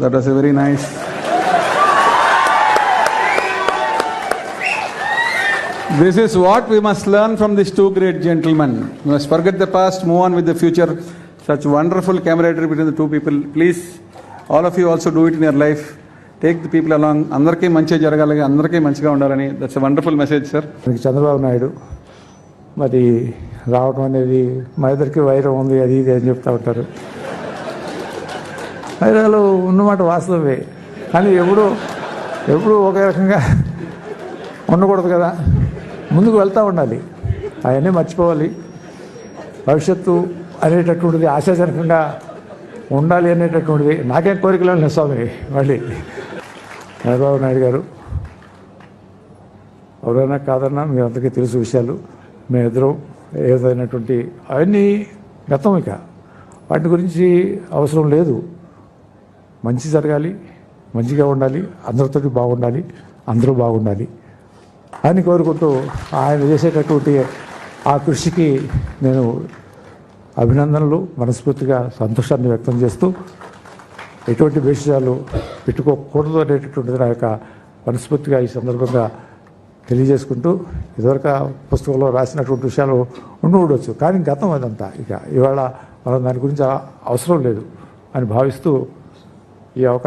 That was a very nice. This is what we must learn from these two great gentlemen. We must forget the past, move on with the future. Such wonderful camaraderie between the two people. Please, all of you also do it in your life. Take the people along. అందరికీ మంచిగా జరగాలి, అందరికీ మంచిగా ఉండాలని. That's a wonderful message, sir. Chandrababu Naidu మరి రావడం అనేది మా ఇద్దరికి వైరం ఉంది, అది ఇది అని చెప్తూ ఉంటారు. వైరాలు ఉన్నమాట వాస్తవమే, కానీ ఎప్పుడు ఒకే రకంగా ఉండకూడదు కదా. ముందుకు వెళ్తూ ఉండాలి, అవన్నీ మర్చిపోవాలి. భవిష్యత్తు అనేటటువంటిది ఆశాజనకంగా ఉండాలి అనేటటువంటిది నాకేం కోరికలు లేదు స్వామి. మళ్ళీ చంద్రబాబు నాయుడు గారు ఎవరైనా కాదన్నా మీ అందరికీ తెలుసు విషయాలు. మేమిద్దరం ఏదైనటువంటి అవన్నీ గతం, ఇక వాటి గురించి అవసరం లేదు. మంచి జరగాలి, మంచిగా ఉండాలి, అందరితో బాగుండాలి, అందరూ బాగుండాలి అని కోరుకుంటూ ఆయన చేసేటటువంటి ఆ కృషికి నేను అభినందనలు, మనస్ఫూర్తిగా సంతోషాన్ని వ్యక్తం చేస్తూ ఎటువంటి విషయాలు పెట్టుకోకూడదు అనేటటువంటిది నా యొక్క మనస్ఫూర్తిగా ఈ సందర్భంగా తెలియజేసుకుంటూ, ఇదివరకు పుస్తకంలో రాసినటువంటి విషయాలు ఉండవచ్చు, కానీ గతం అదంతా. ఇక ఇవాళ మనం దాని గురించి అవసరం లేదు అని భావిస్తూ ఈ అవకాశం